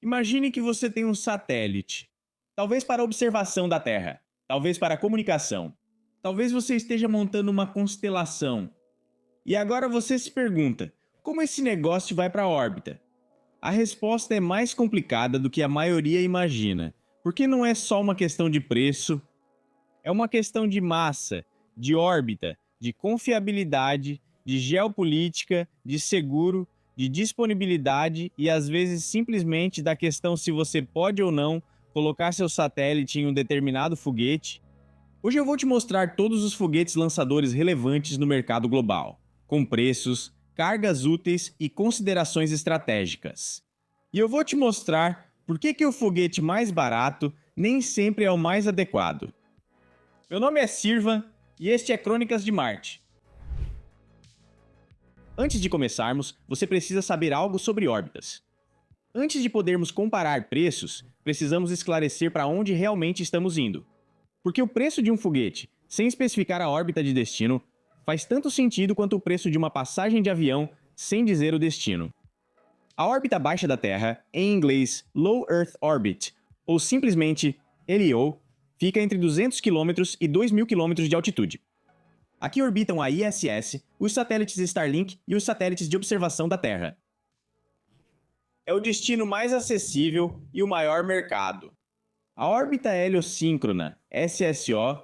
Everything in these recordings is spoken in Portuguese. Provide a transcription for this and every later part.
Imagine que você tem um satélite, talvez para observação da Terra, talvez para comunicação, talvez você esteja montando uma constelação. E agora você se pergunta: como esse negócio vai para a órbita? A resposta é mais complicada do que a maioria imagina, porque não é só uma questão de preço, é uma questão de massa, de órbita, de confiabilidade, de geopolítica, de seguro, de disponibilidade e às vezes simplesmente da questão se você pode ou não colocar seu satélite em um determinado foguete. Hoje eu vou te mostrar todos os foguetes lançadores relevantes no mercado global, com preços, cargas úteis e considerações estratégicas. E eu vou te mostrar por que o foguete mais barato nem sempre é o mais adequado. Meu nome é Sirvan e este é Crônicas de Marte. Antes de começarmos, você precisa saber algo sobre órbitas. Antes de podermos comparar preços, precisamos esclarecer para onde realmente estamos indo. Porque o preço de um foguete, sem especificar a órbita de destino, faz tanto sentido quanto o preço de uma passagem de avião sem dizer o destino. A órbita baixa da Terra, em inglês Low Earth Orbit, ou simplesmente LEO, fica entre 200 km e 2.000 km de altitude. Aqui orbitam a ISS, os satélites Starlink e os satélites de observação da Terra. É o destino mais acessível e o maior mercado. A órbita heliosíncrona, SSO,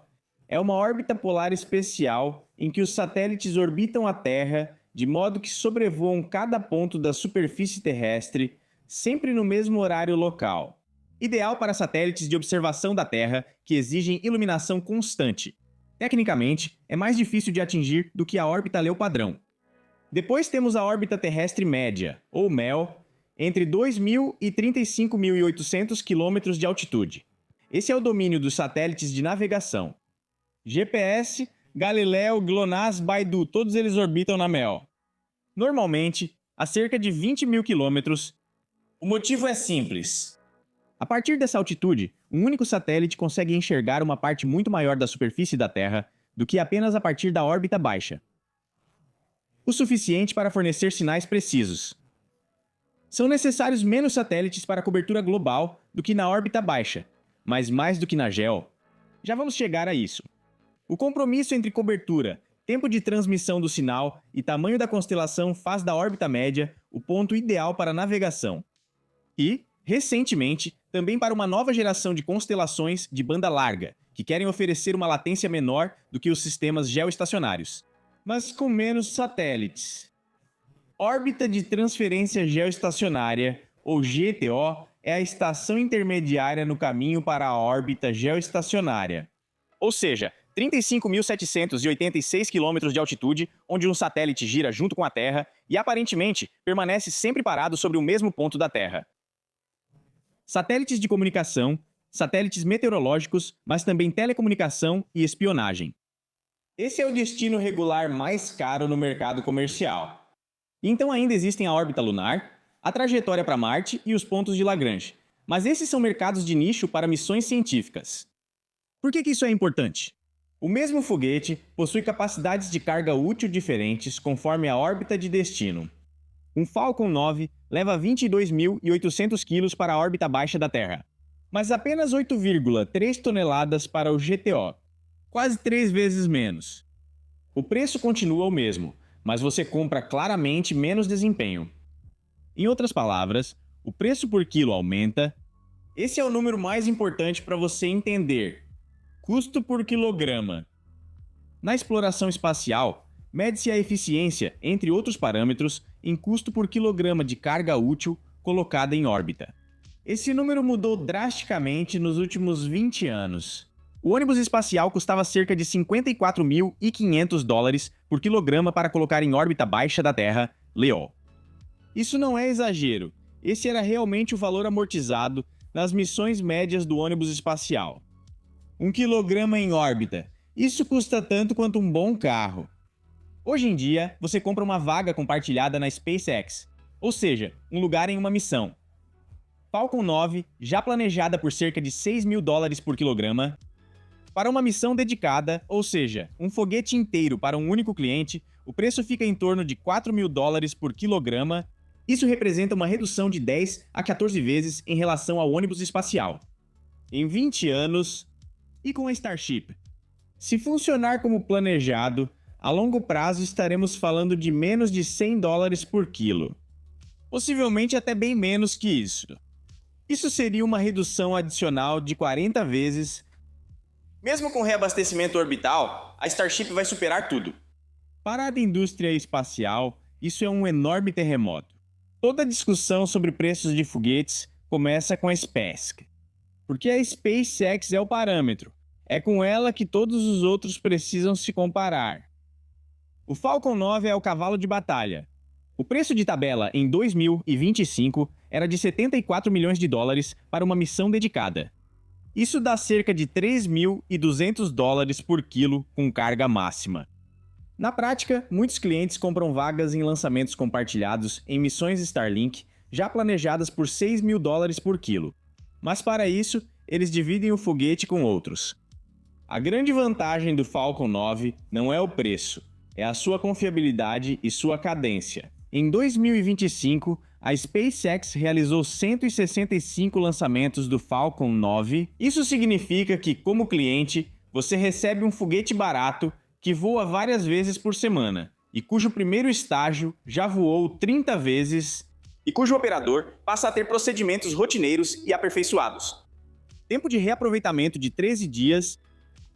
é uma órbita polar especial em que os satélites orbitam a Terra de modo que sobrevoam cada ponto da superfície terrestre, sempre no mesmo horário local. Ideal para satélites de observação da Terra que exigem iluminação constante. Tecnicamente, é mais difícil de atingir do que a órbita LEO padrão. Depois temos a órbita terrestre média, ou MEL, entre 2.000 e 35.800 km de altitude. Esse é o domínio dos satélites de navegação. GPS, Galileu, GLONASS, Baidu, todos eles orbitam na MEL. Normalmente, a cerca de 20.000 km. O motivo é simples. A partir dessa altitude, um único satélite consegue enxergar uma parte muito maior da superfície da Terra do que apenas a partir da órbita baixa. O suficiente para fornecer sinais precisos. São necessários menos satélites para a cobertura global do que na órbita baixa, mas mais do que na GEO. Já vamos chegar a isso. O compromisso entre cobertura, tempo de transmissão do sinal e tamanho da constelação faz da órbita média o ponto ideal para a navegação. E, recentemente, também para uma nova geração de constelações de banda larga, que querem oferecer uma latência menor do que os sistemas geoestacionários, mas com menos satélites. Órbita de Transferência Geoestacionária, ou GTO, é a estação intermediária no caminho para a órbita geoestacionária. Ou seja, 35.786 km de altitude, onde um satélite gira junto com a Terra e aparentemente permanece sempre parado sobre o mesmo ponto da Terra. Satélites de comunicação, satélites meteorológicos, mas também telecomunicação e espionagem. Esse é o destino regular mais caro no mercado comercial. Então ainda existem a órbita lunar, a trajetória para Marte e os pontos de Lagrange. Mas esses são mercados de nicho para missões científicas. Por que isso é importante? O mesmo foguete possui capacidades de carga útil diferentes conforme a órbita de destino. Um Falcon 9 leva 22.800 kg para a órbita baixa da Terra, mas apenas 8,3 toneladas para o GTO, quase 3 vezes menos. O preço continua o mesmo, mas você compra claramente menos desempenho. Em outras palavras, o preço por quilo aumenta. Esse é o número mais importante para você entender. Custo por quilograma. Na exploração espacial, mede-se a eficiência, entre outros parâmetros, em custo por quilograma de carga útil colocada em órbita. Esse número mudou drasticamente nos últimos 20 anos. O ônibus espacial custava cerca de $54.500 por quilograma para colocar em órbita baixa da Terra, LEO. Isso não é exagero, esse era realmente o valor amortizado nas missões médias do ônibus espacial. 1 quilograma em órbita, isso custa tanto quanto um bom carro. Hoje em dia, você compra uma vaga compartilhada na SpaceX, ou seja, um lugar em uma missão. Falcon 9, já planejada por cerca de $6.000 por quilograma. Para uma missão dedicada, ou seja, um foguete inteiro para um único cliente, o preço fica em torno de $4.000 por quilograma. Isso representa uma redução de 10 a 14 vezes em relação ao ônibus espacial. Em 20 anos, e com a Starship? Se funcionar como planejado, a longo prazo estaremos falando de menos de $100 por quilo. Possivelmente até bem menos que isso. Isso seria uma redução adicional de 40 vezes. Mesmo com reabastecimento orbital, a Starship vai superar tudo. Para a indústria espacial, isso é um enorme terremoto. Toda discussão sobre preços de foguetes começa com a SpaceX, porque a SpaceX é o parâmetro. É com ela que todos os outros precisam se comparar. O Falcon 9 é o cavalo de batalha. O preço de tabela em 2025 era de $74 milhões para uma missão dedicada. Isso dá cerca de $3.200 por quilo com carga máxima. Na prática, muitos clientes compram vagas em lançamentos compartilhados em missões Starlink já planejadas por $6.000 por quilo. Mas para isso, eles dividem o foguete com outros. A grande vantagem do Falcon 9 não é o preço, é a sua confiabilidade e sua cadência. Em 2025, a SpaceX realizou 165 lançamentos do Falcon 9. Isso significa que, como cliente, você recebe um foguete barato que voa várias vezes por semana e cujo primeiro estágio já voou 30 vezes e cujo operador passa a ter procedimentos rotineiros e aperfeiçoados. Tempo de reaproveitamento de 13 dias.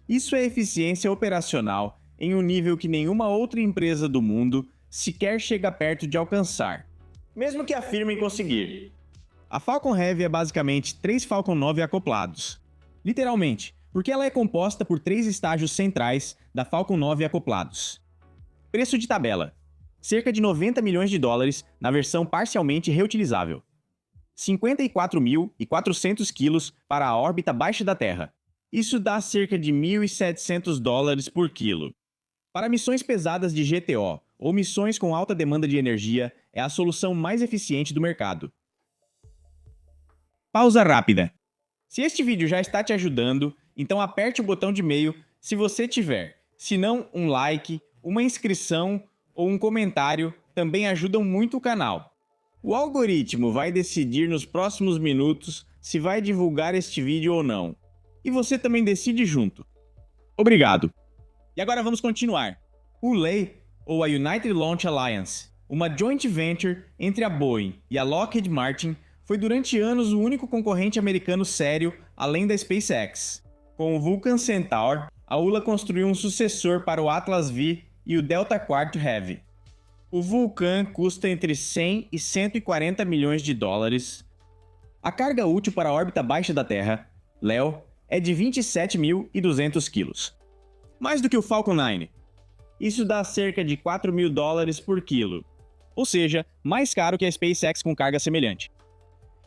Isso é eficiência operacional em um nível que nenhuma outra empresa do mundo sequer chega perto de alcançar, mesmo que afirmem conseguir. A Falcon Heavy é basicamente 3 Falcon 9 acoplados. Literalmente, porque ela é composta por 3 estágios centrais da Falcon 9 acoplados. Preço de tabela: cerca de $90 milhões na versão parcialmente reutilizável. 54.400 quilos para a órbita baixa da Terra. Isso dá cerca de $1.700 por quilo. Para missões pesadas de GTO ou missões com alta demanda de energia, é a solução mais eficiente do mercado. Pausa rápida. Se este vídeo já está te ajudando, então aperte o botão de meio se você tiver. Se não, um like, uma inscrição ou um comentário também ajudam muito o canal. O algoritmo vai decidir nos próximos minutos se vai divulgar este vídeo ou não. E você também decide junto. Obrigado. E agora vamos continuar. O ULA, ou a United Launch Alliance, uma joint venture entre a Boeing e a Lockheed Martin, foi durante anos o único concorrente americano sério além da SpaceX. Com o Vulcan Centaur, a ULA construiu um sucessor para o Atlas V e o Delta IV Heavy. O Vulcan custa entre 100 e 140 milhões de dólares. A carga útil para a órbita baixa da Terra, LEO, é de 27.200 quilos. Mais do que o Falcon 9. Isso dá cerca de $4.000 por quilo. Ou seja, mais caro que a SpaceX com carga semelhante.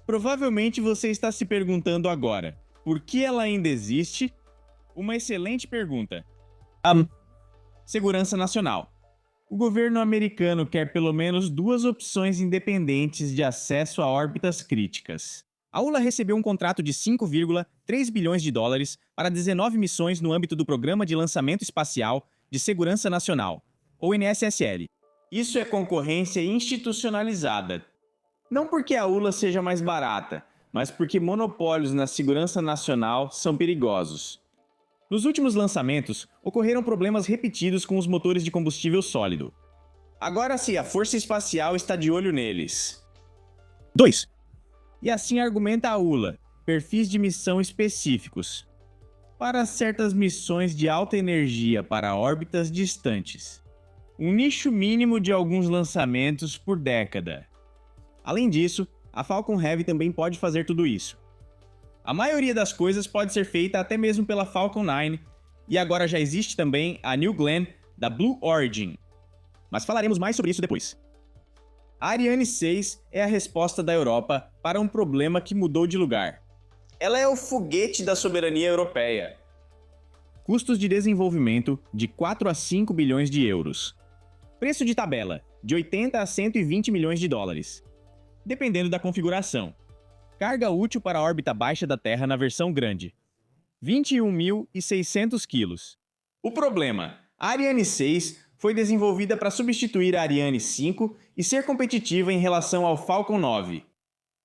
Provavelmente você está se perguntando agora, por que ela ainda existe? Uma excelente pergunta. Segurança nacional. O governo americano quer pelo menos 2 opções independentes de acesso a órbitas críticas. A ULA recebeu um contrato de $5,3 bilhões para 19 missões no âmbito do Programa de Lançamento Espacial de Segurança Nacional, ou NSSL. Isso é concorrência institucionalizada. Não porque a ULA seja mais barata, mas porque monopólios na segurança nacional são perigosos. Nos últimos lançamentos, ocorreram problemas repetidos com os motores de combustível sólido. Agora sim, a Força Espacial está de olho neles. 2. E assim argumenta a ULA, perfis de missão específicos. Para certas missões de alta energia para órbitas distantes. Um nicho mínimo de alguns lançamentos por década. Além disso, a Falcon Heavy também pode fazer tudo isso. A maioria das coisas pode ser feita até mesmo pela Falcon 9, e agora já existe também a New Glenn da Blue Origin. Mas falaremos mais sobre isso depois. A Ariane 6 é a resposta da Europa para um problema que mudou de lugar. Ela é o foguete da soberania europeia. Custos de desenvolvimento de 4 a 5 bilhões de euros. Preço de tabela de 80 a 120 milhões de dólares. Dependendo da configuração. Carga útil para a órbita baixa da Terra na versão grande. 21.600 quilos. O problema: a Ariane 6 foi desenvolvida para substituir a Ariane 5 e ser competitiva em relação ao Falcon 9.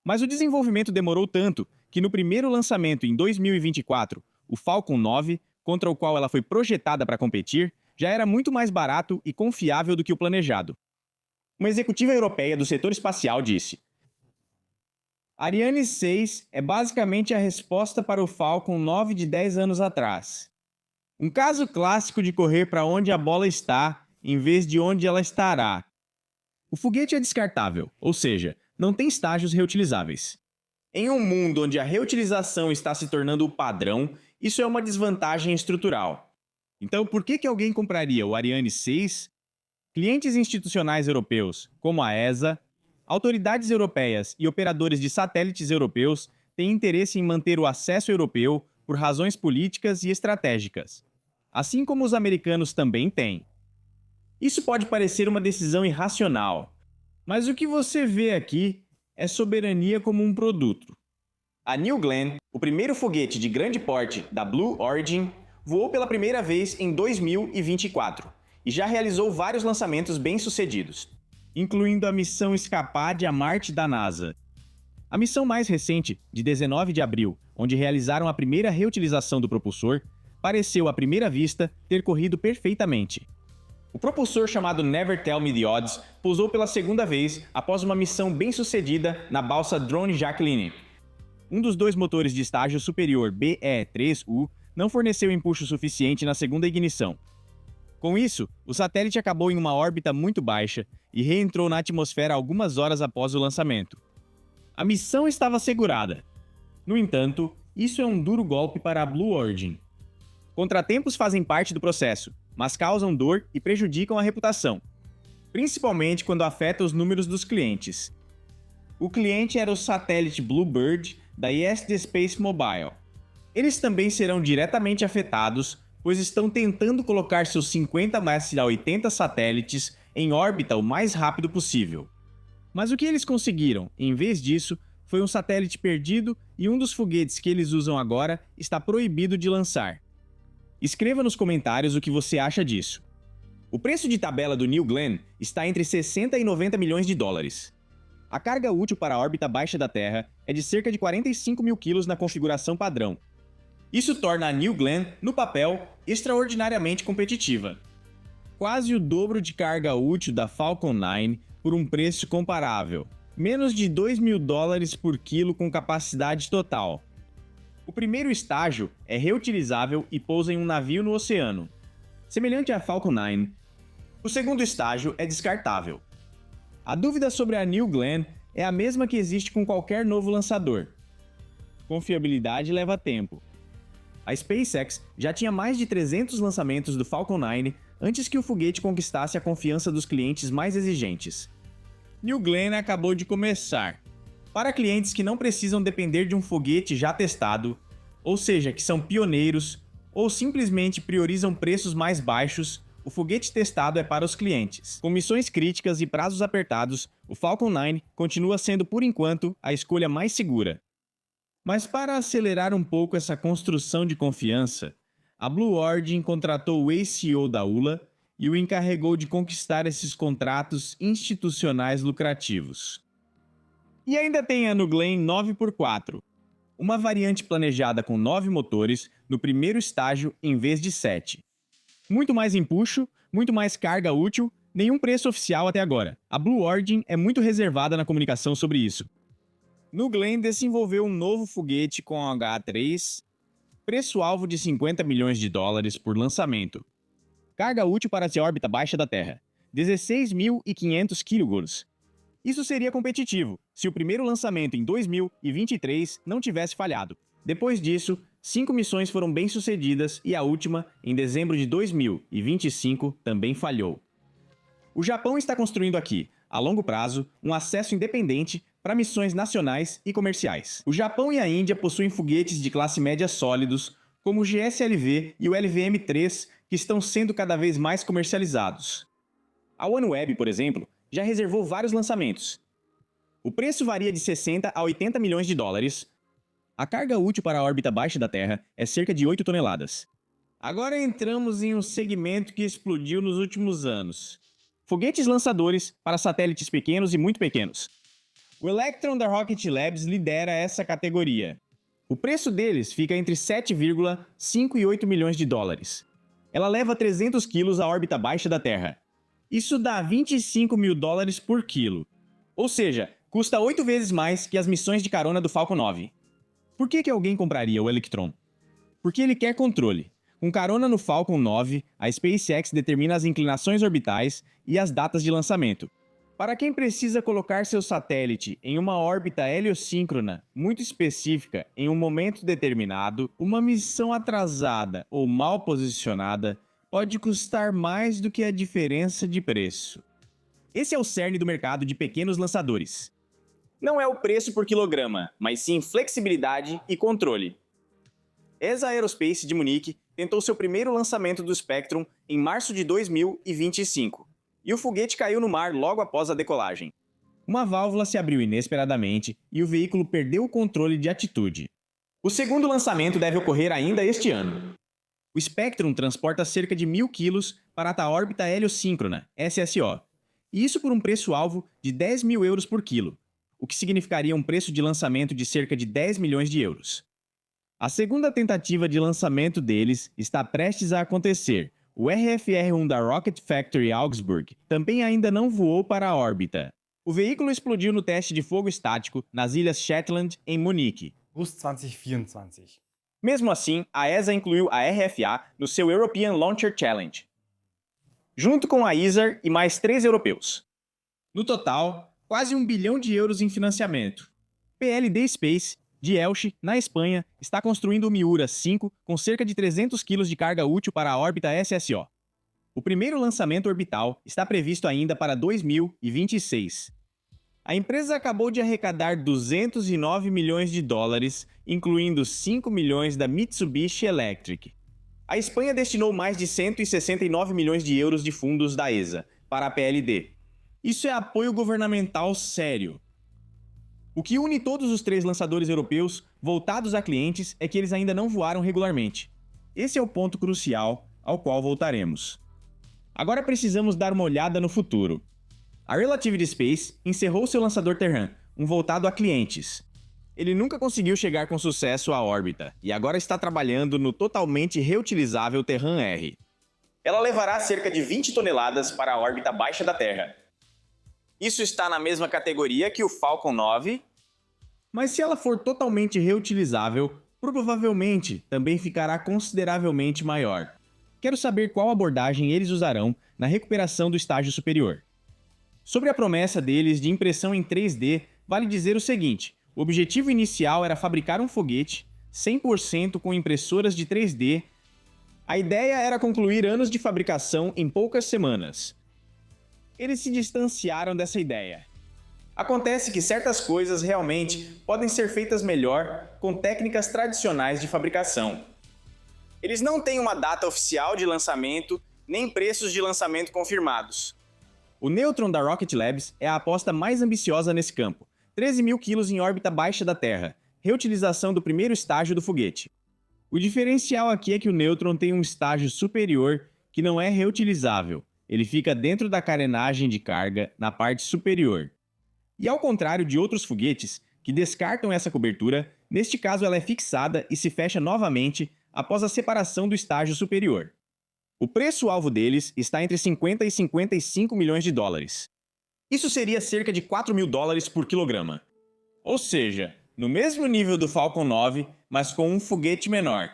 Mas o desenvolvimento demorou tanto que no primeiro lançamento em 2024, o Falcon 9, contra o qual ela foi projetada para competir, já era muito mais barato e confiável do que o planejado. Uma executiva europeia do setor espacial disse: Ariane 6 é basicamente a resposta para o Falcon 9 de 10 anos atrás. Um caso clássico de correr para onde a bola está, em vez de onde ela estará. O foguete é descartável, ou seja, não tem estágios reutilizáveis. Em um mundo onde a reutilização está se tornando o padrão, isso é uma desvantagem estrutural. Então, por que alguém compraria o Ariane 6? Clientes institucionais europeus, como a ESA, autoridades europeias e operadores de satélites europeus têm interesse em manter o acesso europeu por razões políticas e estratégicas, assim como os americanos também têm. Isso pode parecer uma decisão irracional, mas o que você vê aqui é soberania como um produto. A New Glenn, o primeiro foguete de grande porte da Blue Origin, voou pela primeira vez em 2024 e já realizou vários lançamentos bem-sucedidos, incluindo a missão Escapade a Marte da NASA. A missão mais recente, de 19 de abril, onde realizaram a primeira reutilização do propulsor, pareceu à primeira vista ter corrido perfeitamente. O propulsor chamado Never Tell Me the Odds pousou pela segunda vez após uma missão bem-sucedida na balsa Drone Jacqueline. Um dos dois motores de estágio superior BE-3U não forneceu empuxo suficiente na segunda ignição. Com isso, o satélite acabou em uma órbita muito baixa e reentrou na atmosfera algumas horas após o lançamento. A missão estava assegurada. No entanto, isso é um duro golpe para a Blue Origin. Contratempos fazem parte do processo, mas causam dor e prejudicam a reputação, principalmente quando afeta os números dos clientes. O cliente era o satélite Bluebird da ESD Space Mobile. Eles também serão diretamente afetados, pois estão tentando colocar seus 50 a 80 satélites em órbita o mais rápido possível. Mas o que eles conseguiram, em vez disso, foi um satélite perdido e um dos foguetes que eles usam agora está proibido de lançar. Escreva nos comentários o que você acha disso. O preço de tabela do New Glenn está entre 60 e 90 milhões de dólares. A carga útil para a órbita baixa da Terra é de cerca de 45 mil quilos na configuração padrão. Isso torna a New Glenn, no papel, extraordinariamente competitiva. Quase o dobro de carga útil da Falcon 9 por um preço comparável. Menos de 2 mil dólares por quilo com capacidade total. O primeiro estágio é reutilizável e pousa em um navio no oceano, semelhante à Falcon 9. O segundo estágio é descartável. A dúvida sobre a New Glenn é a mesma que existe com qualquer novo lançador. Confiabilidade leva tempo. A SpaceX já tinha mais de 300 lançamentos do Falcon 9 antes que o foguete conquistasse a confiança dos clientes mais exigentes. New Glenn acabou de começar. Para clientes que não precisam depender de um foguete já testado, ou seja, que são pioneiros, ou simplesmente priorizam preços mais baixos, o foguete testado é para os clientes. Com missões críticas e prazos apertados, o Falcon 9 continua sendo, por enquanto, a escolha mais segura. Mas para acelerar um pouco essa construção de confiança, a Blue Origin contratou o ex-CEO da ULA e o encarregou de conquistar esses contratos institucionais lucrativos. E ainda tem a New Glenn 9x4, uma variante planejada com 9 motores no primeiro estágio em vez de 7. Muito mais empuxo, muito mais carga útil, nenhum preço oficial até agora. A Blue Origin é muito reservada na comunicação sobre isso. New Glenn desenvolveu um novo foguete com H3, preço-alvo de 50 milhões de dólares por lançamento. Carga útil para a órbita baixa da Terra, 16.500 kg. Isso seria competitivo se o primeiro lançamento em 2023 não tivesse falhado. Depois disso, 5 missões foram bem-sucedidas e a última, em dezembro de 2025, também falhou. O Japão está construindo aqui, a longo prazo, um acesso independente para missões nacionais e comerciais. O Japão e a Índia possuem foguetes de classe média sólidos, como o GSLV e o LVM-3, que estão sendo cada vez mais comercializados. A OneWeb, por exemplo, já reservou vários lançamentos. O preço varia de 60 a 80 milhões de dólares. A carga útil para a órbita baixa da Terra é cerca de 8 toneladas. Agora entramos em um segmento que explodiu nos últimos anos. Foguetes lançadores para satélites pequenos e muito pequenos. O Electron da Rocket Labs lidera essa categoria. O preço deles fica entre 7,5 e 8 milhões de dólares. Ela leva 300 quilos à órbita baixa da Terra. Isso dá 25 mil dólares por quilo. Ou seja, custa 8 vezes mais que as missões de carona do Falcon 9. Por que alguém compraria o Electron? Porque ele quer controle. Com carona no Falcon 9, a SpaceX determina as inclinações orbitais e as datas de lançamento. Para quem precisa colocar seu satélite em uma órbita heliosíncrona muito específica em um momento determinado, uma missão atrasada ou mal posicionada pode custar mais do que a diferença de preço. Esse é o cerne do mercado de pequenos lançadores. Não é o preço por quilograma, mas sim flexibilidade e controle. ESA Aerospace de Munique tentou seu primeiro lançamento do Spectrum em março de 2025, e o foguete caiu no mar logo após a decolagem. Uma válvula se abriu inesperadamente e o veículo perdeu o controle de atitude. O segundo lançamento deve ocorrer ainda este ano. O Spectrum transporta cerca de 1.000 quilos para a órbita heliosíncrona, SSO, e isso por um preço-alvo de 10 mil euros por quilo, o que significaria um preço de lançamento de cerca de 10 milhões de euros. A segunda tentativa de lançamento deles está prestes a acontecer. O RFR-1 da Rocket Factory Augsburg também ainda não voou para a órbita. O veículo explodiu no teste de fogo estático nas Ilhas Shetland, em Munique. August 2024. Mesmo assim, a ESA incluiu a RFA no seu European Launcher Challenge, junto com a ISAR e mais 3 europeus. No total, quase 1 bilhão de euros em financiamento. PLD Space, de Elche, na Espanha, está construindo o Miura 5 com cerca de 300 kg de carga útil para a órbita SSO. O primeiro lançamento orbital está previsto ainda para 2026. A empresa acabou de arrecadar 209 milhões de dólares, incluindo 5 milhões da Mitsubishi Electric. A Espanha destinou mais de 169 milhões de euros de fundos da ESA para a PLD. Isso é apoio governamental sério. O que une todos os 3 lançadores europeus voltados a clientes é que eles ainda não voaram regularmente. Esse é o ponto crucial ao qual voltaremos. Agora precisamos dar uma olhada no futuro. A Relativity Space encerrou seu lançador Terran, um voltado a clientes. Ele nunca conseguiu chegar com sucesso à órbita e agora está trabalhando no totalmente reutilizável Terran R. Ela levará cerca de 20 toneladas para a órbita baixa da Terra. Isso está na mesma categoria que o Falcon 9, mas se ela for totalmente reutilizável, provavelmente também ficará consideravelmente maior. Quero saber qual abordagem eles usarão na recuperação do estágio superior. Sobre a promessa deles de impressão em 3D, vale dizer o seguinte: o objetivo inicial era fabricar um foguete 100% com impressoras de 3D. A ideia era concluir anos de fabricação em poucas semanas. Eles se distanciaram dessa ideia. Acontece que certas coisas realmente podem ser feitas melhor com técnicas tradicionais de fabricação. Eles não têm uma data oficial de lançamento, nem preços de lançamento confirmados. O Neutron da Rocket Labs é a aposta mais ambiciosa nesse campo. 13 mil quilos em órbita baixa da Terra, reutilização do primeiro estágio do foguete. O diferencial aqui é que o Neutron tem um estágio superior que não é reutilizável. Ele fica dentro da carenagem de carga na parte superior. E ao contrário de outros foguetes que descartam essa cobertura, neste caso ela é fixada e se fecha novamente após a separação do estágio superior. O preço-alvo deles está entre 50 e 55 milhões de dólares. Isso seria cerca de 4 mil dólares por quilograma. Ou seja, no mesmo nível do Falcon 9, mas com um foguete menor.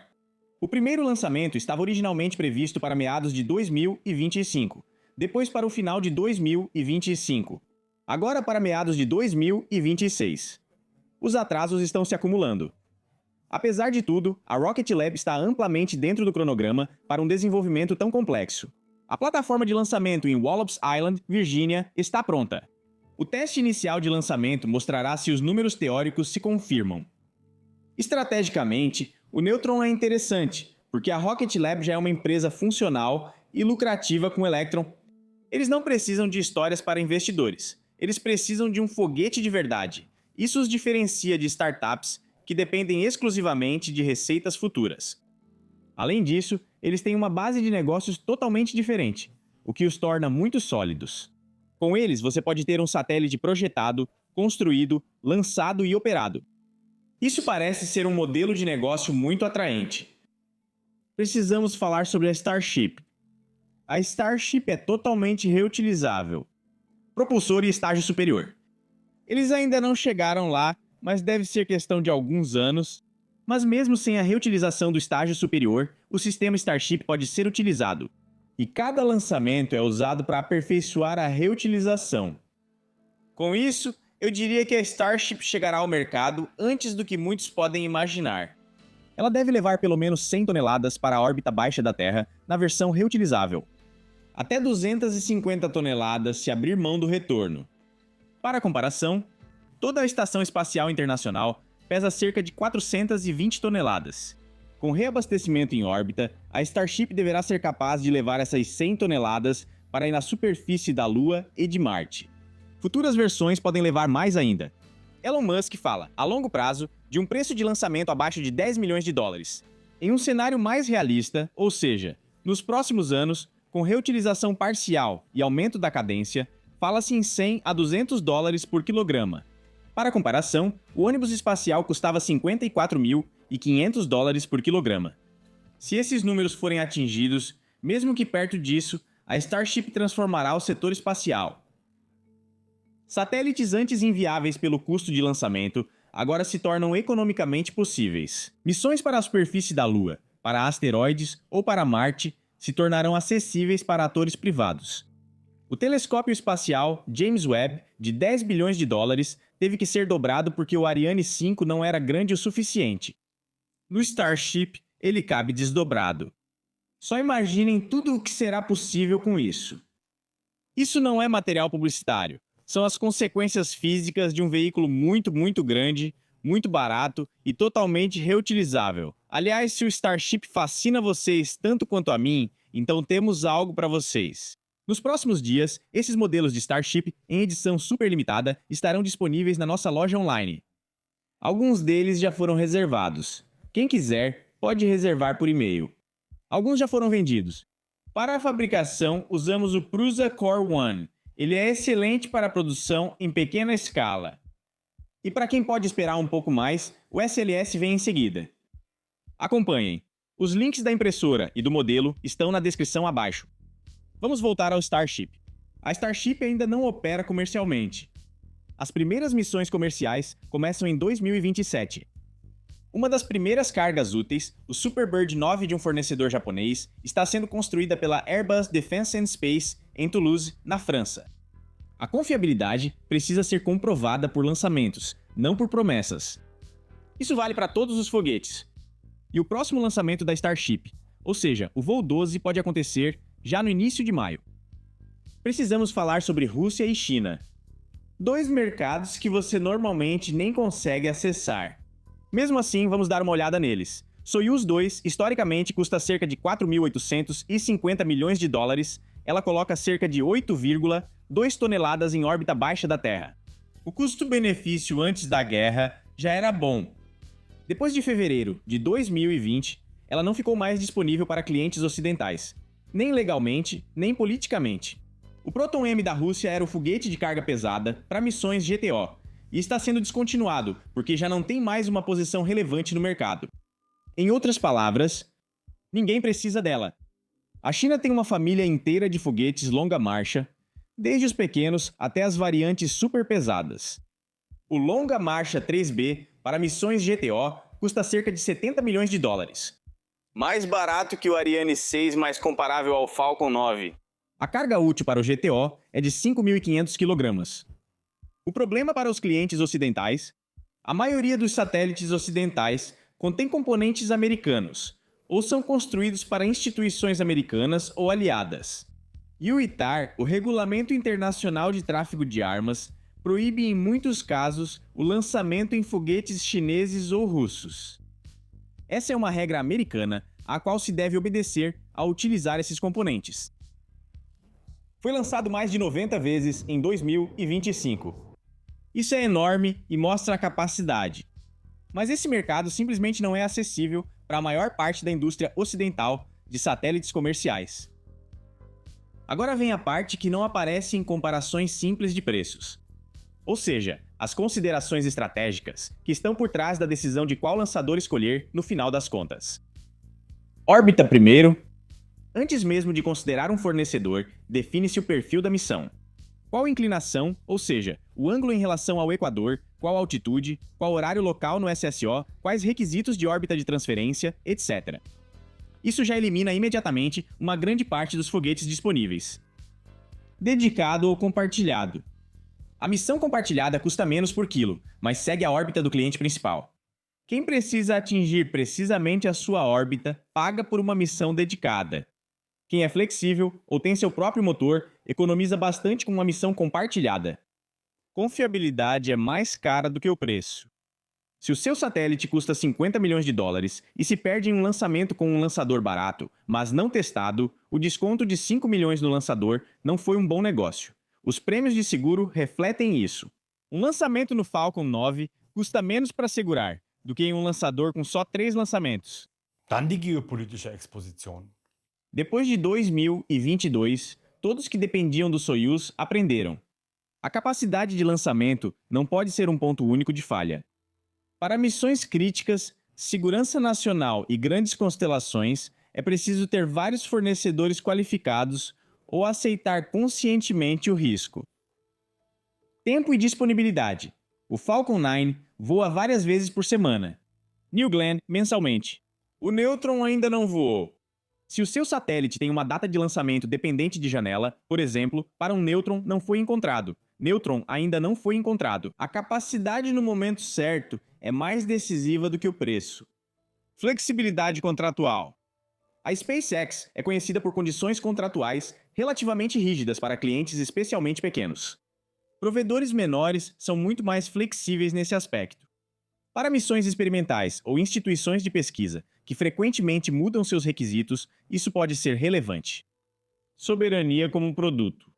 O primeiro lançamento estava originalmente previsto para meados de 2025, depois para o final de 2025, agora para meados de 2026. Os atrasos estão se acumulando. Apesar de tudo, a Rocket Lab está amplamente dentro do cronograma para um desenvolvimento tão complexo. A plataforma de lançamento em Wallops Island, Virgínia, está pronta. O teste inicial de lançamento mostrará se os números teóricos se confirmam. Estrategicamente, o Neutron é interessante, porque a Rocket Lab já é uma empresa funcional e lucrativa com Electron. Eles não precisam de histórias para investidores. Eles precisam de um foguete de verdade. Isso os diferencia de startups que dependem exclusivamente de receitas futuras. Além disso, eles têm uma base de negócios totalmente diferente, o que os torna muito sólidos. Com eles, você pode ter um satélite projetado, construído, lançado e operado. Isso parece ser um modelo de negócio muito atraente. Precisamos falar sobre a Starship. A Starship é totalmente reutilizável. Propulsor e estágio superior. Eles ainda não chegaram lá, mas deve ser questão de alguns anos. Mas mesmo sem a reutilização do estágio superior, o sistema Starship pode ser utilizado. E cada lançamento é usado para aperfeiçoar a reutilização. Com isso, eu diria que a Starship chegará ao mercado antes do que muitos podem imaginar. Ela deve levar pelo menos 100 toneladas para a órbita baixa da Terra na versão reutilizável. Até 250 toneladas se abrir mão do retorno. Para comparação, toda a Estação Espacial Internacional pesa cerca de 420 toneladas. Com reabastecimento em órbita, a Starship deverá ser capaz de levar essas 100 toneladas para ir na superfície da Lua e de Marte. Futuras versões podem levar mais ainda. Elon Musk fala, a longo prazo, de um preço de lançamento abaixo de 10 milhões de dólares. Em um cenário mais realista, ou seja, nos próximos anos, com reutilização parcial e aumento da cadência, fala-se em 100 a 200 dólares por quilograma. Para comparação, o ônibus espacial custava 54.500 dólares por quilograma. Se esses números forem atingidos, mesmo que perto disso, a Starship transformará o setor espacial. Satélites antes inviáveis pelo custo de lançamento agora se tornam economicamente possíveis. Missões para a superfície da Lua, para asteroides ou para Marte se tornarão acessíveis para atores privados. O telescópio espacial James Webb, de 10 bilhões de dólares, teve que ser dobrado porque o Ariane 5 não era grande o suficiente. No Starship, ele cabe desdobrado. Só imaginem tudo o que será possível com isso. Isso não é material publicitário. São as consequências físicas de um veículo muito grande, muito barato e totalmente reutilizável. Aliás, se o Starship fascina vocês tanto quanto a mim, então temos algo para vocês. Nos próximos dias, esses modelos de Starship, em edição super limitada, estarão disponíveis na nossa loja online. Alguns deles já foram reservados. Quem quiser, pode reservar por e-mail. Alguns já foram vendidos. Para a fabricação, usamos o Prusa Core One. Ele é excelente para a produção em pequena escala. E para quem pode esperar um pouco mais, o SLS vem em seguida. Acompanhem. Os links da impressora e do modelo estão na descrição abaixo. Vamos voltar ao Starship. A Starship ainda não opera comercialmente. As primeiras missões comerciais começam em 2027. Uma das primeiras cargas úteis, o Superbird 9 de um fornecedor japonês, está sendo construída pela Airbus Defence and Space em Toulouse, na França. A confiabilidade precisa ser comprovada por lançamentos, não por promessas. Isso vale para todos os foguetes. E o próximo lançamento da Starship, ou seja, o voo 12, pode acontecer já no início de maio. Precisamos falar sobre Rússia e China. Dois mercados que você normalmente nem consegue acessar. Mesmo assim, vamos dar uma olhada neles. Soyuz 2, historicamente, custa cerca de 4.850 milhões de dólares. Ela coloca cerca de 8,2 toneladas em órbita baixa da Terra. O custo-benefício antes da guerra já era bom. Depois de fevereiro de 2020, ela não ficou mais disponível para clientes ocidentais, nem legalmente, nem politicamente. O Proton M da Rússia era o foguete de carga pesada para missões GTO, e está sendo descontinuado, porque já não tem mais uma posição relevante no mercado. Em outras palavras, ninguém precisa dela. A China tem uma família inteira de foguetes longa marcha, desde os pequenos até as variantes super pesadas. O Longa Marcha 3B para missões GTO custa cerca de 70 milhões de dólares. Mais barato que o Ariane 6, mais comparável ao Falcon 9. A carga útil para o GTO é de 5.500 kg. O problema para os clientes ocidentais: a maioria dos satélites ocidentais contém componentes americanos, ou são construídos para instituições americanas ou aliadas. E o ITAR, o Regulamento Internacional de Tráfego de Armas, proíbe em muitos casos o lançamento em foguetes chineses ou russos. Essa é uma regra americana, a qual se deve obedecer ao utilizar esses componentes. Foi lançado mais de 90 vezes em 2025. Isso é enorme e mostra a capacidade. Mas esse mercado simplesmente não é acessível para a maior parte da indústria ocidental de satélites comerciais. Agora vem a parte que não aparece em comparações simples de preços. Ou seja, as considerações estratégicas que estão por trás da decisão de qual lançador escolher no final das contas. Órbita primeiro. Antes mesmo de considerar um fornecedor, define-se o perfil da missão. Qual inclinação, ou seja, o ângulo em relação ao equador, qual altitude, qual horário local no SSO, quais requisitos de órbita de transferência, etc. Isso já elimina imediatamente uma grande parte dos foguetes disponíveis. Dedicado ou compartilhado. A missão compartilhada custa menos por quilo, mas segue a órbita do cliente principal. Quem precisa atingir precisamente a sua órbita paga por uma missão dedicada. Quem é flexível ou tem seu próprio motor economiza bastante com uma missão compartilhada. Confiabilidade é mais cara do que o preço. Se o seu satélite custa 50 milhões de dólares e se perde em um lançamento com um lançador barato, mas não testado, o desconto de 5 milhões no lançador não foi um bom negócio. Os prêmios de seguro refletem isso. Um lançamento no Falcon 9 custa menos para segurar do que em um lançador com só 3 lançamentos. Dann die geopolitische Exposition. Depois de 2022, todos que dependiam do Soyuz aprenderam. A capacidade de lançamento não pode ser um ponto único de falha. Para missões críticas, segurança nacional e grandes constelações, é preciso ter vários fornecedores qualificados ou aceitar conscientemente o risco. Tempo e disponibilidade. O Falcon 9 voa várias vezes por semana. New Glenn, mensalmente. O Neutron ainda não voou. Se o seu satélite tem uma data de lançamento dependente de janela, por exemplo, para um Neutron não foi encontrado. Neutron ainda não foi encontrado. A capacidade no momento certo é mais decisiva do que o preço. Flexibilidade contratual. A SpaceX é conhecida por condições contratuais relativamente rígidas para clientes especialmente pequenos. Provedores menores são muito mais flexíveis nesse aspecto. Para missões experimentais ou instituições de pesquisa que frequentemente mudam seus requisitos, isso pode ser relevante. Soberania como produto.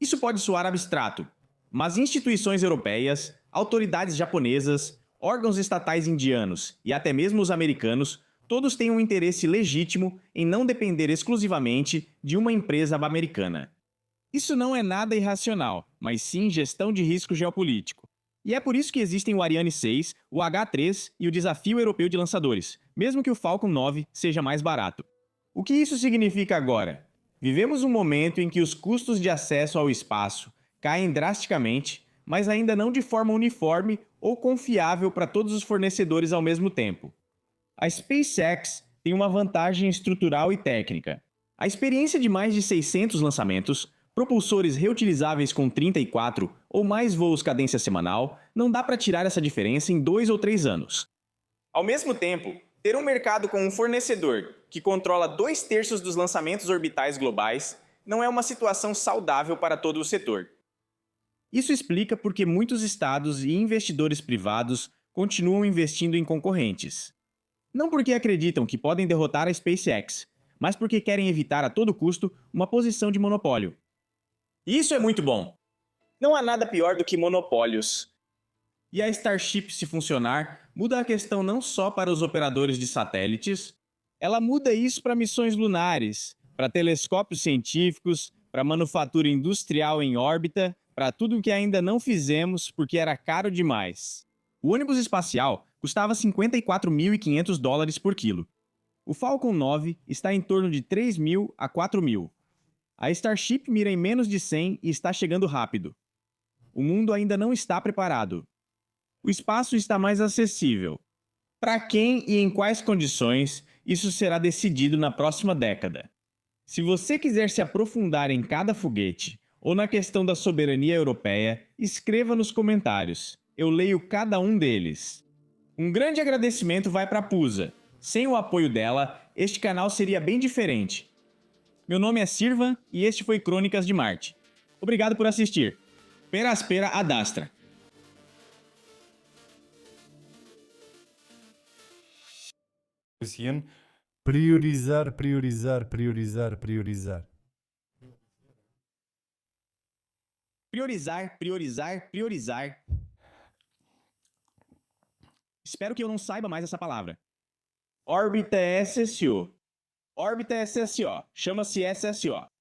Isso pode soar abstrato, mas instituições europeias, autoridades japonesas, órgãos estatais indianos e até mesmo os americanos, todos têm um interesse legítimo em não depender exclusivamente de uma empresa americana. Isso não é nada irracional, mas sim gestão de risco geopolítico. E é por isso que existem o Ariane 6, o H3 e o Desafio Europeu de Lançadores, mesmo que o Falcon 9 seja mais barato. O que isso significa agora? Vivemos um momento em que os custos de acesso ao espaço caem drasticamente, mas ainda não de forma uniforme ou confiável para todos os fornecedores ao mesmo tempo. A SpaceX tem uma vantagem estrutural e técnica. A experiência de mais de 600 lançamentos, propulsores reutilizáveis com 34 ou mais voos cadência semanal, não dá para tirar essa diferença em 2 ou 3 anos. Ao mesmo tempo, ter um mercado com um fornecedor que controla 2/3 dos lançamentos orbitais globais não é uma situação saudável para todo o setor. Isso explica por que muitos estados e investidores privados continuam investindo em concorrentes. Não porque acreditam que podem derrotar a SpaceX, mas porque querem evitar a todo custo uma posição de monopólio. E isso é muito bom. Não há nada pior do que monopólios. E a Starship, se funcionar, muda a questão não só para os operadores de satélites, ela muda isso para missões lunares, para telescópios científicos, para manufatura industrial em órbita, para tudo o que ainda não fizemos porque era caro demais. O ônibus espacial custava 54.500 dólares por quilo. O Falcon 9 está em torno de 3.000 a 4.000. A Starship mira em menos de 100 e está chegando rápido. O mundo ainda não está preparado. O espaço está mais acessível. Para quem e em quais condições, isso será decidido na próxima década. Se você quiser se aprofundar em cada foguete ou na questão da soberania europeia, escreva nos comentários. Eu leio cada um deles. Um grande agradecimento vai para a Pusa. Sem o apoio dela, este canal seria bem diferente. Meu nome é Sirvan e este foi Crônicas de Marte. Obrigado por assistir. Peraspera ad astra. Priorizar, priorizar, priorizar, priorizar. Priorizar, priorizar, priorizar. Espero que eu não saiba mais essa palavra. Órbita SSO. Órbita SSO. Chama-se SSO.